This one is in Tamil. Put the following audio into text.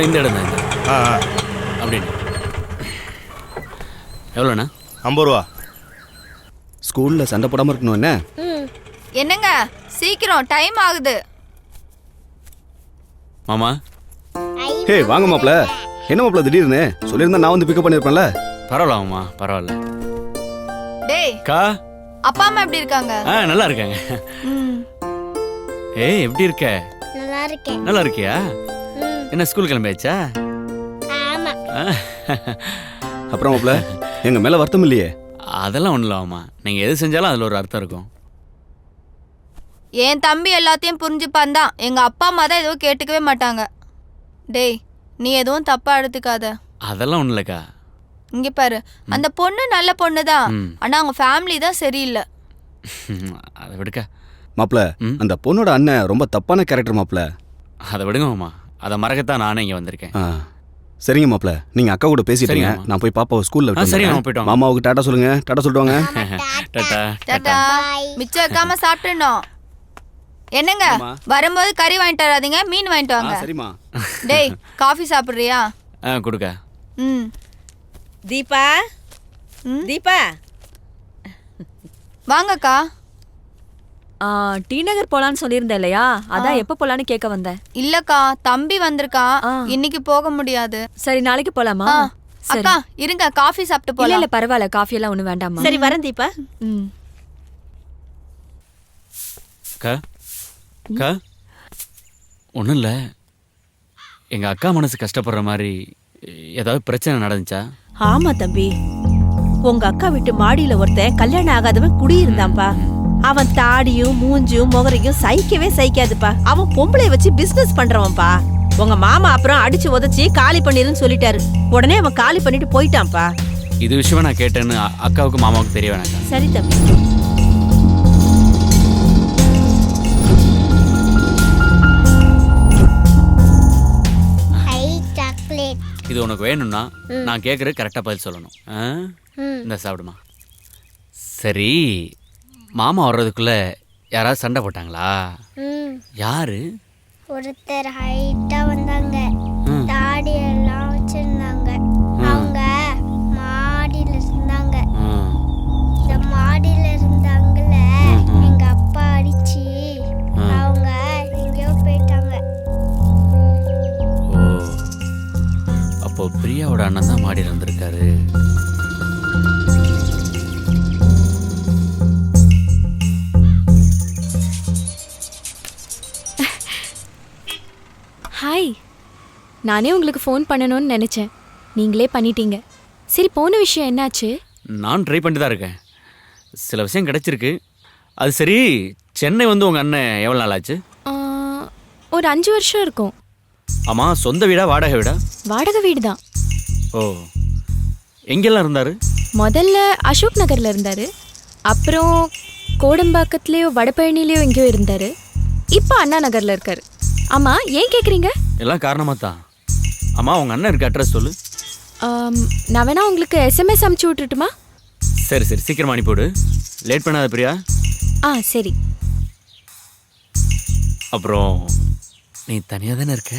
இந்த இடம் தான் இந்த அப்படின்னு. எவ்வளோண்ணா? 50 ரூபா. ஸ்கூலில் சண்டை போடாமல் இருக்கணும் என்ன? என்னங்க சீக்கிரம் டைம் ஆகுது. மாமா. ஹே வாங்க மாப்பிள்ள. என்ன மாப்பிள்ள திடீர்னு சொல்லியிருந்தா நான் வந்து பிக்கப் பண்ணியிருப்பேன்ல. பரவாயில்ல மாமா, பரவாயில்ல. டேய் கா அப்பா அம்மா எப்படி இருக்காங்க? நல்லா இருக்காங்க. ஏய் எப்படி இருக்க? நல்லா இருக்கேன். நல்லா இருக்கியா? என்ன ஸ்கூல் கிளம்பியாச்சா? ஆமா. அப்புறம் மாப்பிள்ள எங்கள் மேலே வருத்தம் இல்லையே? அதெல்லாம் ஒன்றும் இல்லை மாமா, நீங்கள் எது செஞ்சாலும் அதில் ஒரு அர்த்தம் இருக்கும். என் தம்பி எல்லாத்தையும் புரிஞ்சுப்பான் தான். எங்க அப்பா அம்மா தான் எதுவும் கேட்டுக்கவே மாட்டாங்க. டேய் நீ எதுவும் தப்பா எடுத்துக்காத. அதெல்லாம் ஒன்றும் இல்லைக்கா. இங்க பாரு, அந்த பொண்ணு நல்ல பொண்ணு தான். ஆனா அவங்க ஃபேமிலி தான் சரியில்லை. அதை விடுக்கா. மாப்பிள்ள அந்த பொண்ணோட அண்ணன் ரொம்ப தப்பான கேரக்டர் மாப்பிள்ள. அதை விடுங்க மாமா, அதை மறக்கத்தான் நானே இங்கே வந்திருக்கேன். சரிங்க மாப்பிள்ள, நீங்கள் அக்கா கூட பேசிட்டீங்க. சரிங்க. நான் போய் பாப்பாவை ஸ்கூலில் விட்டு சரி வந்துடுறேன். மாமா, போயிட்டு வாங்க. மாமாவுக்கு டாட்டா சொல்லுங்க. டாட்டா சொல்லிட்டு வாங்க. டாட்டா. டாடா. மிச்சம் வைக்காம சாப்பிட்டுனோம். என்னங்க வரும்போது கறி வாங்கிட்டு வராதீங்க, மீன் வாங்கிட்டு வாங்க. சரிம்மா. டேய் காஃபி சாப்பிட்றியா? கொடுக்க. ம் தீபா, தீபா வாங்கக்கா. டி நகர் போலான்னு சொல்லியிருந்தேன் இல்லையா? அதான் எப்ப போலான்னு கேட்க வந்தேன். இல்லக்கா தம்பி வந்திருக்கான், இன்னைக்கு போக முடியாது. சரி நாளைக்கு போலாமா? அக்கா இருங்க, காஃபி சாப்பிட்டு இல்ல போலாம். இல்ல பரவாயில்ல, காஃபி எல்லாம் ஒண்ணும் வேண்டாமா. சரி வரேன் தீபா. அக்கா ஒன்றும் இல்லை, எங்கள் அக்கா மனசு கஷ்டப்படுற மாதிரி ஏதாவது பிரச்சனை நடந்துச்சா? ஆமா தம்பி, உங்க அக்கா வீட்டு மாடியில ஒருத்தன் கல்யாணம் ஆகாதவன் குடியிருந்தான்பா. அவன் தாடியும் மூஞ்சும் முகரையும் சகிக்கவே சகிக்காதுப்பா. அவன் பொம்பளை வச்சு பிசினஸ் பண்றவன்பா. உங்க மாமா அப்புறம் அடிச்சு உதச்சி காலி பண்ணிருன்னு சொல்லிட்டாரு. உடனே அவன் காலி பண்ணிட்டு போயிட்டான்ப்பா. இது விஷயமா நான் கேட்டேன்னு அக்காவுக்கு மாமாவுக்கு தெரிய வேணாக்கா. சரி தம்பி. இது உனக்கு வேணும்னா நான் கேட்குறது கரெக்டாக பதில் சொல்லணும். இந்த சாப்பிடுமா. சரி, மாமா வர்றதுக்குள்ள யாராவது சண்டை போட்டாங்களா? யாரு? ஒருத்தர் ஹைட்டா வந்தாங்க, தாடி எல்லாம் வச்சிருந்தாங்க. அவங்க மாடியில இருந்தாங்க. இந்த மாடியில இருந்தாங்கல்ல, எங்க அப்பா அடிச்சு அவங்க எங்கேயோ போயிட்டாங்க. ஓ, அப்போ பிரியாவோட அண்ணன் தான் மாடியில் இருந்திருக்காரு. ஹாய், நானே உங்களுக்கு ஃபோன் பண்ணணும்னு நினச்சேன், நீங்களே பண்ணிட்டீங்க. சரி, போன விஷயம் என்னாச்சு? நான் ட்ரை பண்ணிட்டு தான் இருக்கேன். சில விஷயம் கிடச்சிருக்கு. அது சரி, சென்னை வந்து உங்கள் அண்ணன் எவ்வளோ நாள் ஆச்சு? ஒரு 5 வருஷம் இருக்கும். ஆமாம், சொந்த வீடா வாடகை வீடா? வாடகை வீடு தான். ஓ, எங்கெல்லாம் இருந்தார்? முதல்ல அசோக் நகரில் இருந்தார், அப்புறம் கோடம்பாக்கத்துலேயோ வடபழனிலேயோ எங்கேயோ இருந்தார். இப்போ அண்ணா நகரில் இருக்கார். ஆமாம், ஏன் கேட்குறீங்க? எல்லாம் காரணமாக தான். ஆமாம், உங்கள் அண்ணன் இருக்க அட்ரஸ் சொல்லு. நான் வேணா உங்களுக்கு SMS அனுப்பிச்சி விட்டுட்டுமா? சரி சரி, சீக்கிரமாக அனுப்பிவிடு. லேட் பண்ணாத பிரியா. சரி. அப்புறம் நீ தனியாக தானே இருக்க?